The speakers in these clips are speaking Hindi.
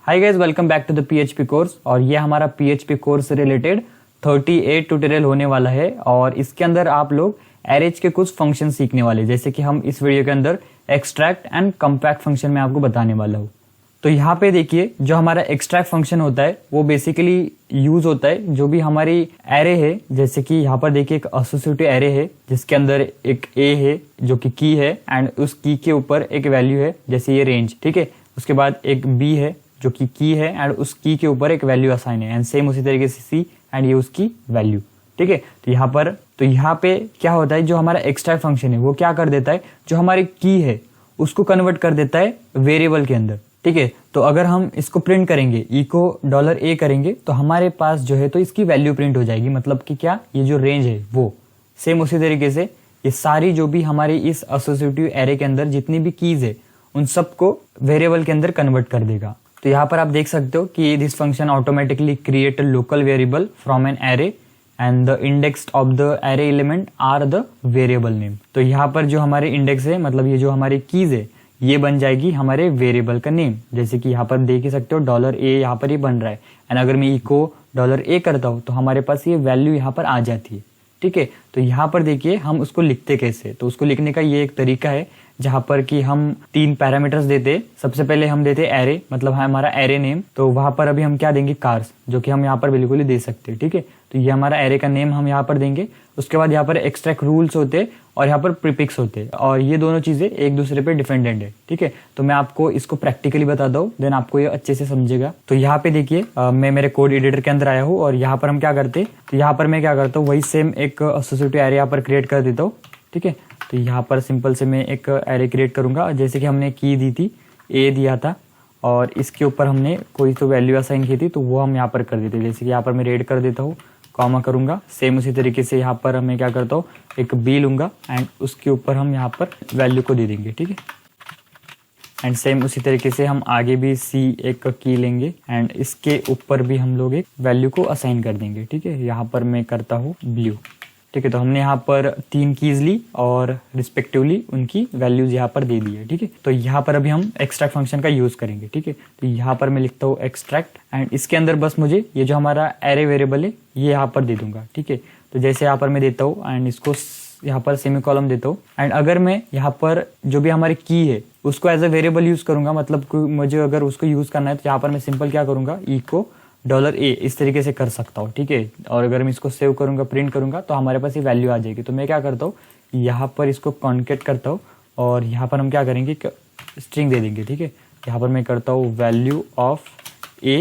Hi guys, welcome back to the PHP course. और ये हमारा पीएचपी कोर्स से रिलेटेड 38 ट्यूटोरियल होने वाला है और इसके अंदर आप लोग एरेज के कुछ फंक्शन सीखने वाले, जैसे कि हम इस वीडियो के अंदर एक्सट्रैक्ट एंड कंपैक्ट फंक्शन में आपको बताने वाला हूँ। तो यहाँ पे देखिए, जो हमारा एक्सट्रैक्ट फंक्शन होता है वो बेसिकली यूज होता है जो भी हमारी एरे है। जैसे कि यहाँ पर देखिए एक एसोसिएटिव एरे है जिसके अंदर एक ए है जो कि की है एंड उस की के ऊपर एक वैल्यू है, जैसे ये रेंज, ठीक है। उसके बाद एक बी है जो कि की है एंड उस की के ऊपर एक वैल्यू असाइन है एंड सेम उसी तरीके से सी एंड ये उसकी वैल्यू, ठीक है। तो यहाँ पे क्या होता है, जो हमारा एक्सट्रैक्ट फंक्शन है वो क्या कर देता है, जो हमारी की है उसको कन्वर्ट कर देता है वेरिएबल के अंदर, ठीक है। तो अगर हम इसको प्रिंट करेंगे, ई को $a करेंगे तो हमारे पास जो है तो इसकी वैल्यू प्रिंट हो जाएगी। मतलब कि क्या, ये जो रेंज है वो सेम उसी तरीके से ये सारी जो भी हमारी इस एसोसिएटिव एरे के अंदर जितनी भी कीज है उन सबको वेरिएबल के अंदर कन्वर्ट कर देगा। तो यहाँ पर आप देख सकते हो कि this function automatically create a local variable from an array and the index of the array element are the variable name. तो यहाँ पर जो हमारे इंडेक्स है, मतलब ये जो हमारी कीज है, ये बन जाएगी हमारे वेरिएबल का नेम। जैसे कि यहाँ पर देख ही सकते हो $a यहाँ पर ये बन रहा है एंड अगर मैं इको $a करता हूँ तो हमारे पास ये वैल्यू यहाँ पर आ जाती है, ठीक है। तो यहाँ पर देखिए हम उसको लिखते कैसे, तो उसको लिखने का ये एक तरीका है जहां पर कि हम 3 पैरामीटर्स देते। सबसे पहले हम देते एरे, मतलब है हमारा एरे नेम। तो वहां पर अभी हम क्या देंगे, कार्स, जो कि हम यहाँ पर बिल्कुल ही दे सकते हैं, ठीक है। तो ये हमारा एरे का नेम हम यहाँ पर देंगे। उसके बाद यहाँ पर एक्सट्रैक्ट रूल्स होते और यहाँ पर प्रीफिक्स होते और ये दोनों चीजें एक दूसरे पे डिपेंडेंट है, ठीक है। तो मैं आपको इसको प्रैक्टिकली बता दूं, देन आपको ये अच्छे से समझेगा। तो यहाँ पे देखिए मैं मेरे कोड एडिटर के अंदर आया हूँ और यहाँ पर हम क्या करते, तो यहाँ पर मैं क्या करता हूँ, वही सेम एक एसोसिएटिव एरे यहाँ पर क्रिएट कर देता हूँ, ठीक है। तो यहाँ पर सिंपल से मैं एक एरे क्रिएट करूंगा। जैसे कि हमने की दी थी, ए दिया था और इसके ऊपर हमने कोई तो वैल्यू असाइन की थी, तो वो हम यहाँ पर कर देते। जैसे कि यहाँ पर मैं रेड कर देता हूँ, कॉमा करूंगा। सेम उसी तरीके से यहाँ पर मैं क्या करता हूँ, एक बी लूंगा एंड उसके ऊपर हम यहाँ पर वैल्यू को दे देंगे, ठीक है। एंड सेम उसी तरीके से हम आगे भी सी एक की लेंगे एंड इसके ऊपर भी हम लोग एक वैल्यू को असाइन कर देंगे, ठीक है। यहाँ पर मैं करता हूँ ब्लू, ठीक है। तो हमने यहाँ पर 3 कीज ली और रिस्पेक्टिवली उनकी वैल्यूज यहाँ पर दे दी है, ठीक है। तो यहाँ पर अभी हम एक्सट्रैक्ट फंक्शन का यूज करेंगे, ठीक है। तो यहाँ पर मैं लिखता हूँ एक्सट्रैक्ट एंड इसके अंदर बस मुझे ये जो हमारा एरे वेरिएबल है ये यहाँ पर दे दूंगा, ठीक है। तो जैसे यहाँ पर मैं देता हूँ एंड इसको यहाँ पर सेमीकोलन देता हूँ एंड अगर मैं यहाँ पर जो भी हमारी की है उसको एज अ वेरिएबल यूज करूंगा, मतलब मुझे अगर उसको यूज करना है तो यहाँ पर मैं सिंपल क्या करूंगा, इको $a इस तरीके से कर सकता हूँ, ठीक है। और अगर मैं इसको सेव करूंगा, प्रिंट करूंगा तो हमारे पास ये वैल्यू आ जाएगी। तो मैं क्या करता हूँ, यहाँ पर इसको कॉन्केट करता हूँ और यहाँ पर हम क्या करेंगे, स्ट्रिंग दे देंगे, ठीक है। यहाँ पर मैं करता हूँ वैल्यू ऑफ a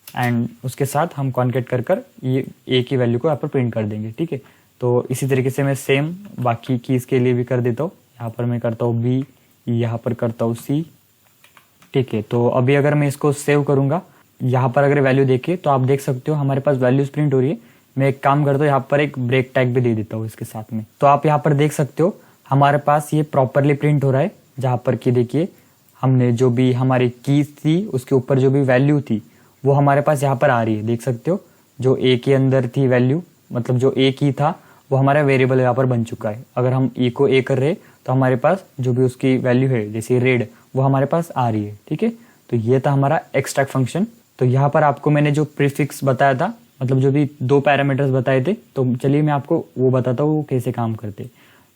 एंड उसके साथ हम कॉन्केट कर ये a की वैल्यू को यहाँ पर प्रिंट कर देंगे, ठीक है। तो इसी तरीके से मैं सेम बाकी कीज के लिए भी कर देता हूँ। यहाँ पर मैं करता हूँ b, यहाँ पर करता हूँ c, ठीक है। तो अभी अगर मैं इसको सेव करूंगा, यहाँ पर अगर वैल्यू देखे तो आप देख सकते हो हमारे पास वैल्यूज प्रिंट हो रही है। मैं एक काम करता हूँ, यहाँ पर एक ब्रेक टैग भी दे देता हूँ इसके साथ में। तो आप यहाँ पर देख सकते हो हमारे पास ये प्रॉपरली प्रिंट हो रहा है, जहाँ पर कि देखिए हमने जो भी हमारी की थी उसके ऊपर जो भी वैल्यू थी वो हमारे पास यहाँ पर आ रही है। देख सकते हो जो ए के अंदर थी वैल्यू, मतलब जो ए की था वो हमारा वेरिएबल यहाँ पर बन चुका है। अगर हम ई को ए कर रहे तो हमारे पास जो भी उसकी वैल्यू है, जैसे रेड, वो हमारे पास आ रही है, ठीक है। तो ये था हमारा एक्सट्रैक्ट फंक्शन। तो यहाँ पर आपको मैंने जो प्रीफिक्स बताया था, मतलब जो भी 2 पैरामीटर्स बताए थे, तो चलिए मैं आपको वो बताता हूँ वो कैसे काम करते।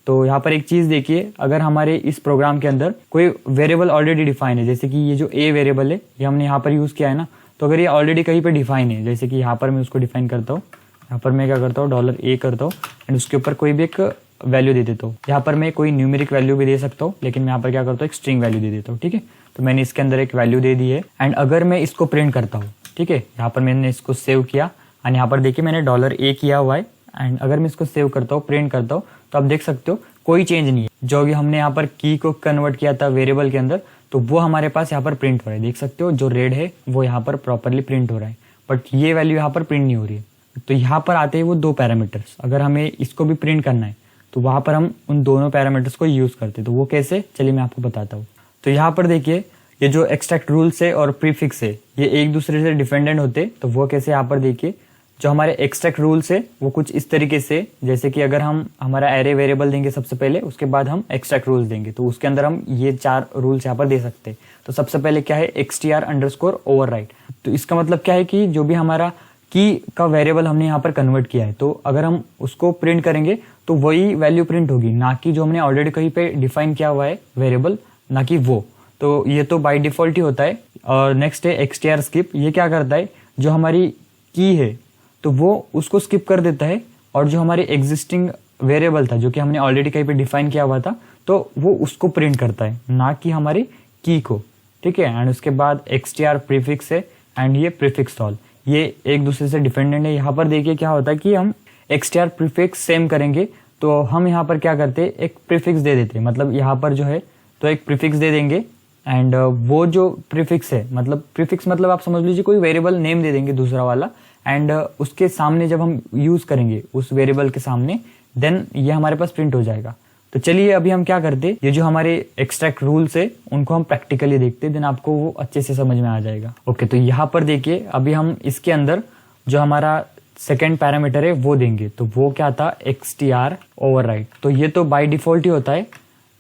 तो यहाँ पर एक चीज देखिए, अगर हमारे इस प्रोग्राम के अंदर कोई वेरिएबल ऑलरेडी डिफाइन है, जैसे कि ये जो ए वेरिएबल है ये हमने यहाँ पर यूज किया है ना, तो अगर ये ऑलरेडी कहीं पर डिफाइन है, जैसे कि यहाँ पर मैं उसको डिफाइन करता हूँ, यहाँ पर मैं क्या करता हूँ $a करता हूँ एंड उसके ऊपर कोई भी एक वैल्यू दे देता हूँ। यहाँ पर मैं कोई न्यूमेरिक वैल्यू भी दे सकता हूँ, लेकिन मैं यहाँ पर क्या करता हूँ, एक स्ट्रिंग वैल्यू दे देता हूँ, ठीक है। तो मैंने इसके अंदर एक वैल्यू दे दी है एंड अगर मैं इसको प्रिंट करता हूँ, ठीक है, यहाँ पर मैंने इसको सेव किया एंड यहाँ पर देखिए मैंने $a किया हुआ है एंड अगर मैं इसको सेव करता हूँ, प्रिंट करता हूँ, तो आप देख सकते हो कोई चेंज नहीं है। जो भी हमने यहाँ पर की को कन्वर्ट किया था वेरिएबल के अंदर, तो वो हमारे पास यहाँ पर प्रिंट हो रहा है। देख सकते हो जो रेड है वो यहाँ पर प्रॉपरली प्रिंट हो रहा है, बट ये वैल्यू यहाँ पर प्रिंट नहीं हो रही है। तो यहाँ पर आते हैं वो 2 पैरामीटर्स। अगर हमें इसको भी प्रिंट करना है तो वहां पर हम उन दोनों पैरामीटर्स को यूज करते हैं। तो वो कैसे, चलिए मैं आपको बताता हूँ। तो यहाँ पर देखिए ये जो एक्सट्रैक्ट रूल्स है और प्रीफिक्स है ये एक दूसरे से डिपेंडेंट होते, तो वो कैसे, यहाँ पर देखिए जो हमारे एक्सट्रैक्ट रूल्स है वो कुछ इस तरीके से, जैसे कि अगर हम हमारा एरे वेरिएबल देंगे सबसे पहले, उसके बाद हम एक्सट्रैक्ट रूल्स देंगे, तो उसके अंदर हम ये 4 रूल्स यहाँ पर दे सकते हैं। तो सबसे पहले क्या है, XTR_override। तो इसका मतलब क्या है कि जो भी हमारा की का वेरिएबल हमने यहाँ पर कन्वर्ट किया है, तो अगर हम उसको प्रिंट करेंगे तो वही वैल्यू प्रिंट होगी, ना कि जो हमने ऑलरेडी कहीं पे डिफाइन किया हुआ है वेरिएबल, ना कि वो। तो ये तो बाय डिफॉल्ट ही होता है। और नेक्स्ट है XTR skip। ये क्या करता है, जो हमारी की है तो वो उसको स्किप कर देता है, और जो हमारी एग्जिस्टिंग वेरिएबल था जो कि हमने ऑलरेडी कहीं पे डिफाइन किया हुआ था, तो वो उसको प्रिंट करता है, ना कि हमारी की को। ठीक है। एंड उसके बाद XTR प्रीफिक्स है, एंड ये प्रीफिक्स ऑल, ये एक दूसरे से डिपेंडेंट है। यहाँ पर देखिए क्या होता है कि हम XTR प्रीफिक्स सेम करेंगे, तो हम यहाँ पर क्या करते हैं, एक प्रीफिक्स दे देते हैं। मतलब यहाँ पर जो है तो एक प्रीफिक्स दे देंगे, एंड वो जो प्रीफिक्स है, मतलब प्रीफिक्स मतलब आप समझ लीजिए कोई वेरिएबल नेम दे देंगे दूसरा वाला, एंड उसके सामने जब हम यूज करेंगे उस वेरिएबल के सामने, देन ये हमारे पास प्रिंट हो जाएगा। तो चलिए अभी हम क्या करते हैं, ये जो हमारे एक्सट्रैक्ट रूल्स है उनको हम प्रैक्टिकली देखते हैं, देन आपको वो अच्छे से समझ में आ जाएगा। ओके, तो यहाँ पर देखिए अभी हम इसके अंदर जो हमारा सेकेंड पैरामीटर है वो देंगे, तो वो क्या था, XTR_override। तो ये तो बाय डिफॉल्ट ही होता है,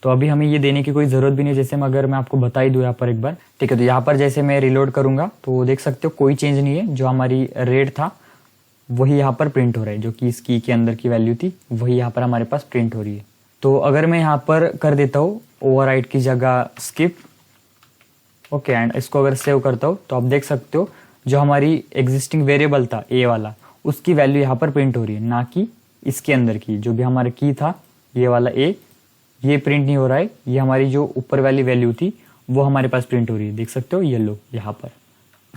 तो अभी हमें ये देने की कोई जरूरत भी नहीं। जैसे अगर मैं आपको बता ही दूं यहाँ पर एक बार, ठीक है। तो यहाँ पर जैसे मैं रिलोड करूंगा तो देख सकते हो कोई चेंज नहीं है, जो हमारी रेट था वही यहाँ पर प्रिंट हो रहा है, जो कि इस की के अंदर की वैल्यू थी वही यहाँ पर हमारे पास प्रिंट हो रही है। तो अगर मैं यहाँ पर कर देता हूँ ओवरराइड की जगह स्किप, ओके, एंड इसको अगर सेव करता हूँ तो आप देख सकते हो जो हमारी एग्जिस्टिंग वेरिएबल था ए वाला, उसकी वैल्यू यहाँ पर प्रिंट हो रही है, ना कि इसके अंदर की जो भी हमारा की था ये वाला ए, ये प्रिंट नहीं हो रहा है। ये हमारी जो ऊपर वाली वैल्यू थी वो हमारे पास प्रिंट हो रही है, देख सकते हो येलो यहाँ पर।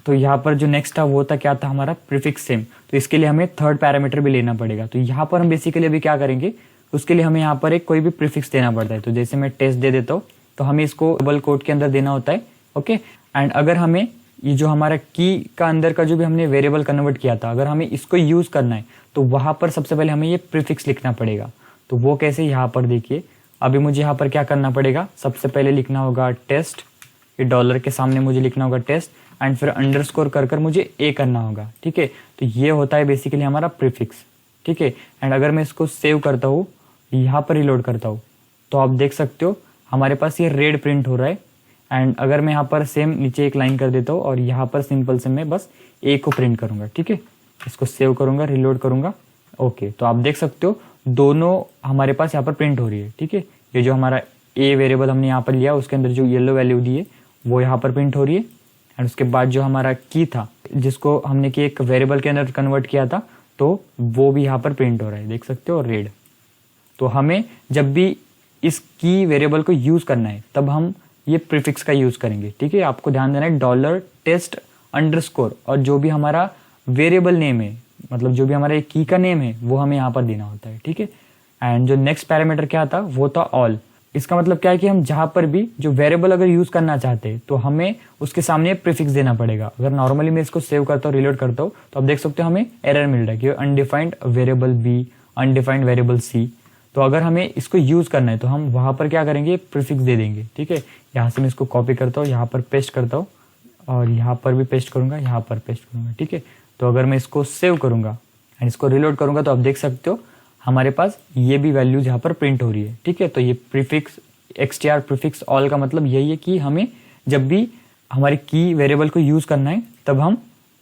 तो यहाँ पर जो नेक्स्ट था वो था क्या था, हमारा प्रीफिक्स सेम। तो इसके लिए हमें थर्ड पैरामीटर भी लेना पड़ेगा। तो यहाँ पर हम बेसिकली अभी क्या करेंगे, उसके लिए हमें यहाँ पर एक कोई भी प्रीफिक्स देना पड़ता है। तो जैसे मैं टेस्ट दे देता हूँ, तो हमें इसको डबल कोट के अंदर देना होता है, ओके। एंड अगर हमें ये जो हमारा की का अंदर का जो भी हमने वेरिएबल कन्वर्ट किया था, अगर हमें इसको यूज करना है तो वहां पर सबसे पहले हमें ये प्रीफिक्स लिखना पड़ेगा। तो वो कैसे, यहाँ पर देखिए अभी मुझे यहाँ पर क्या करना पड़ेगा, सबसे पहले लिखना होगा टेस्ट, ये डॉलर के सामने मुझे लिखना होगा टेस्ट, एंड फिर अंडरस्कोर कर कर मुझे ए करना होगा, ठीक है। तो ये होता है बेसिकली हमारा प्रीफिक्स, ठीक है। एंड अगर मैं इसको सेव करता हूँ, यहाँ पर रिलोड करता हूँ, तो आप देख सकते हो हमारे पास ये रेड प्रिंट हो रहा है। एंड अगर मैं यहाँ पर सेम नीचे एक लाइन कर देता हूँ और यहाँ पर सिंपल से मैं बस ए को प्रिंट करूंगा, ठीक है। इसको सेव करूंगा, रिलोड करूंगा, ओके। तो आप देख सकते हो दोनों हमारे पास यहाँ पर प्रिंट हो रही है, ठीक है। ये जो हमारा ए वेरिएबल हमने यहाँ पर लिया उसके अंदर जो येलो वैल्यू दी है वो यहाँ पर प्रिंट हो रही है। एंड उसके बाद जो हमारा की था जिसको हमने की एक वेरिएबल के अंदर कन्वर्ट किया था, तो वो भी यहाँ पर प्रिंट हो रहा है, देख सकते हो रेड। तो हमें जब भी इस की वेरिएबल को यूज करना है तब हम ये प्रीफिक्स का यूज करेंगे, ठीक है। आपको ध्यान देना है डॉलर टेस्ट अंडरस्कोर, और जो भी हमारा वेरिएबल नेम है, मतलब जो भी हमारा की का नेम है वो हमें यहाँ पर देना होता है, ठीक है। एंड जो नेक्स्ट पैरामीटर क्या था वो था ऑल। इसका मतलब क्या है कि हम जहां पर भी जो वेरिएबल अगर यूज करना चाहते हैं तो हमें उसके सामने प्रीफिक्स देना पड़ेगा। अगर नॉर्मली मैं इसको सेव करता हूँ, रिलोड करता हूँ, तो आप देख सकते हो हमें एरर मिल रहा है कि undefined variable B, undefined variable C. तो अगर हमें इसको यूज करना है तो हम वहां पर क्या करेंगे, प्रीफिक्स दे देंगे, ठीक है। यहाँ से मैं इसको कॉपी करता हूँ, यहाँ पर पेस्ट करता हूँ, और यहाँ पर भी पेस्ट करूंगा, यहाँ पर पेस्ट करूंगा, ठीक है। तो अगर मैं इसको सेव करूंगा एंड इसको रिलोड करूंगा तो आप देख सकते हो हमारे पास ये भी वैल्यूज यहाँ पर प्रिंट हो रही है, ठीक है। तो ये प्रीफिक्स XTR प्रीफिक्स ऑल का मतलब यही है कि हमें जब भी हमारी की वेरिएबल को यूज करना है तब हम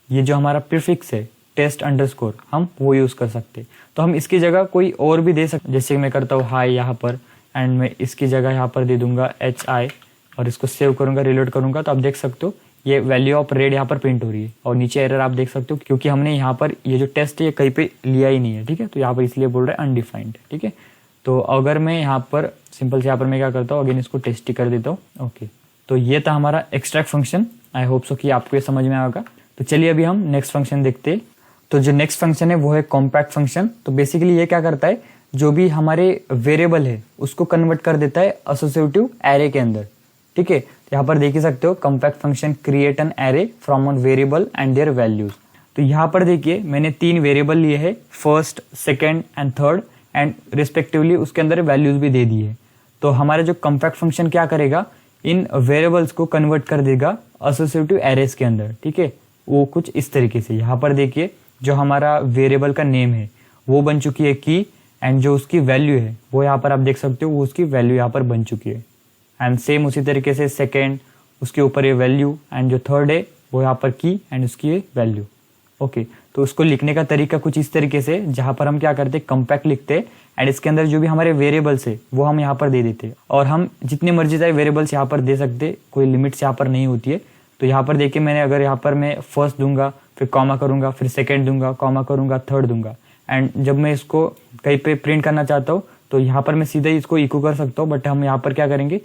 ये जो हमारा प्रीफिक्स है टेस्ट अंडरस्कोर, हम वो यूज कर सकते। तो हम इसकी जगह कोई और भी दे सकते, जैसे मैं करता हूँ हाई यहाँ पर, एंड मैं इसकी जगह यहाँ पर दे दूंगा HI, और इसको सेव करूंगा, रिलोड करूंगा, तो आप देख सकते हो ये वैल्यू ऑफ रेड यहाँ पर प्रिंट हो रही है। और नीचे एरर आप देख सकते हो क्योंकि हमने यहाँ पर ये जो टेस्ट है ये कहीं पे लिया ही नहीं है, ठीक है। तो यहाँ पर इसलिए बोल रहा है अनडिफाइंड, ठीक है। तो अगर मैं यहाँ पर सिंपल से यहाँ पर मैं क्या करता हूँ, अगेन इसको टेस्ट ही कर देता हूँ, ओके। तो ये था हमारा extract function. I hope so कि आपको ये समझ में आएगा। तो चलिए अभी हम नेक्स्ट फंक्शन देखते हैं। तो जो नेक्स्ट फंक्शन है वो है कॉम्पैक्ट फंक्शन। तो बेसिकली ये क्या करता है, जो भी हमारे वेरिएबल है उसको कन्वर्ट कर देता है एसोसिएटिव एरे के अंदर, ठीक है। यहाँ पर देख ही सकते हो compact function create an array from on variable and there values. तो यहाँ पर देखिए मैंने 3 वेरिएबल लिए हैं, first, second and third, and respectively उसके अंदर वैल्यूज भी दे दी है। तो हमारा जो कॉम्पैक्ट फंक्शन क्या करेगा, इन वेरिएबल्स को कन्वर्ट कर देगा एसोसिएटिव एरेस के अंदर, ठीक है। वो कुछ इस तरीके से, यहाँ पर देखिए जो हमारा वेरिएबल का नेम है वो बन चुकी है की, एंड जो उसकी वैल्यू है वो यहाँ पर आप देख सकते हो, वो उसकी वैल्यू यहाँ पर बन चुकी है। एंड सेम उसी तरीके से सेकेंड, उसके ऊपर ये वैल्यू, एंड जो थर्ड है वो यहाँ पर की एंड उसकी ये वैल्यू। ओके, तो उसको लिखने का तरीका कुछ इस तरीके से, जहाँ पर हम क्या करते हैं कंपैक्ट लिखते हैं एंड इसके अंदर जो भी हमारे वेरिएबल्स है वो हम यहाँ पर दे देते हैं, और हम जितने मर्जी चाहे वेरिएबल्स यहाँ पर दे सकते, कोई लिमिट्स यहाँ पर नहीं होती है। तो यहाँ पर देखिए मैंने अगर यहाँ पर मैं फर्स्ट दूंगा, फिर कॉमा करूंगा, फिर सेकेंड दूंगा, कॉमा करूंगा, थर्ड दूंगा, एंड जब मैं इसको कहीं पे प्रिंट करना चाहता हूँ तो यहाँ पर मैं सीधा ही इसको इको कर सकता हूँ, बट हम यहाँ पर क्या करेंगे,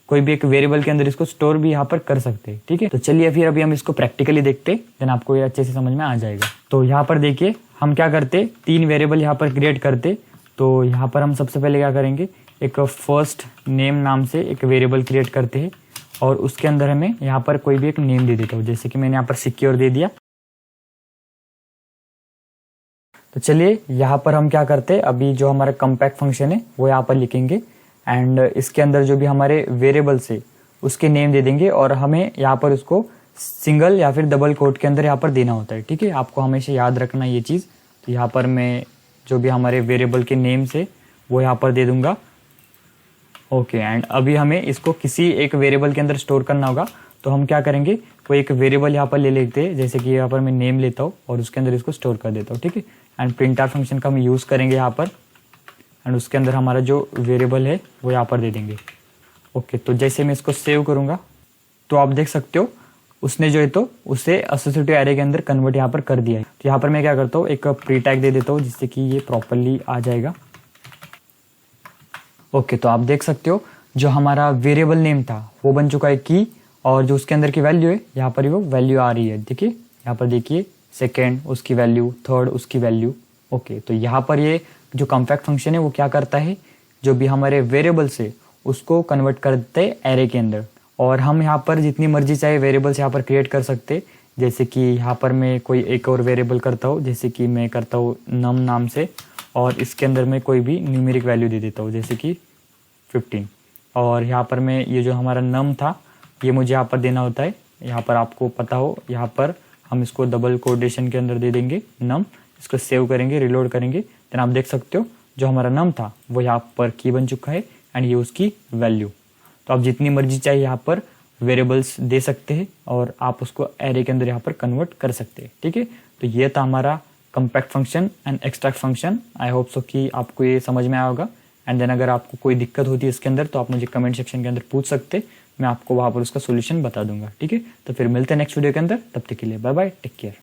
कोई भी एक वेरिएबल के अंदर इसको स्टोर भी यहाँ पर कर सकते हैं। ठीक है, तो चलिए फिर अभी हम इसको प्रैक्टिकली देखते हैं, देन आपको ये अच्छे से समझ में आ जाएगा। तो यहाँ पर देखिए हम क्या करते, 3 वेरिएबल यहाँ पर क्रिएट करते। तो यहाँ पर हम सबसे पहले क्या करेंगे, एक फर्स्ट नेम नाम से एक वेरिएबल क्रिएट करते हैं, और उसके अंदर हमें यहाँ पर कोई भी एक नेम दे देता हूँ, जैसे कि मैंने यहाँ पर सिक्योर दे दिया। तो चलिए यहाँ पर हम क्या करते, अभी जो हमारा कंपैक्ट फंक्शन है वो यहाँ पर लिखेंगे, एंड इसके अंदर जो भी हमारे वेरिएबल्स है उसके नेम दे देंगे, और हमें यहाँ पर उसको सिंगल या फिर डबल कोट के अंदर यहाँ पर देना होता है। ठीक है, आपको हमेशा याद रखना ये चीज़। तो यहाँ पर मैं जो भी हमारे वेरिएबल के नेम से वो यहाँ पर दे दूंगा। ओके, एंड अभी हमें इसको किसी एक वेरिएबल के अंदर स्टोर करना होगा, तो हम क्या करेंगे, कोई एक वेरिएबल यहाँ पर ले लेते हैं, जैसे कि यहाँ पर मैं नेम लेता हूँ और उसके अंदर इसको स्टोर कर देता हूँ। ठीक है, एंड प्रिंट फंक्शन का हम यूज़ करेंगे यहाँ पर, एंड उसके अंदर हमारा जो वेरिएबल है वो यहाँ पर दे देंगे। ओके, तो जैसे मैं इसको सेव करूँगा तो आप देख सकते हो उसने जो है तो उसे एसोसिएटिव एरे के अंदर कन्वर्ट यहाँ पर कर दिया है। तो यहाँ पर मैं क्या करता हूँ, एक प्री टैग दे देता हूँ जिससे कि ये प्रॉपरली आ जाएगा। ओके, तो आप देख सकते हो जो हमारा वेरिएबल नेम था वो बन चुका है की, और जो उसके अंदर की वैल्यू है यहाँ पर वो वैल्यू आ रही है। देखिए यहाँ पर देखिए सेकेंड उसकी वैल्यू, थर्ड उसकी वैल्यू। ओके, तो यहाँ पर ये जो कंपैक्ट फंक्शन है वो क्या करता है, जो भी हमारे वेरिएबल्स है उसको कन्वर्ट करते हैं एरे के अंदर, और हम यहाँ पर जितनी मर्जी चाहे वेरिएबल्स यहाँ पर क्रिएट कर सकते। जैसे कि यहाँ पर मैं कोई एक और वेरिएबल करता हूँ, जैसे कि मैं करता हूँ नम नाम से, और इसके अंदर मैं कोई भी न्यूमेरिक वैल्यू दे देता हूँ, जैसे कि 15। और यहाँ पर मैं ये जो हमारा नम था ये मुझे यहाँ पर देना होता है। यहाँ पर आपको पता हो, यहाँ पर हम इसको डबल कोटेशन के अंदर दे देंगे नम, इसको सेव करेंगे, रिलोड करेंगे, देन आप देख सकते हो जो हमारा नम था वो यहाँ पर की बन चुका है, एंड ये उसकी वैल्यू। तो आप जितनी मर्जी चाहिए यहाँ पर वेरिएबल्स दे सकते हैं, और आप उसको एरे के अंदर यहाँ पर कन्वर्ट कर सकते हैं। ठीक है, तो ये था हमारा compact function and extract function. I hope so कि आपको ये समझ में आया होगा। एंड देन अगर आपको कोई दिक्कत होती है इसके अंदर तो आप मुझे कमेंट सेक्शन के अंदर पूछ सकते, मैं आपको वहाँ पर उसका सोल्यूशन बता दूंगा। ठीक है, तो फिर मिलते हैं नेक्स्ट वीडियो के अंदर, तब तक के लिए बाय बाय, टेक केयर।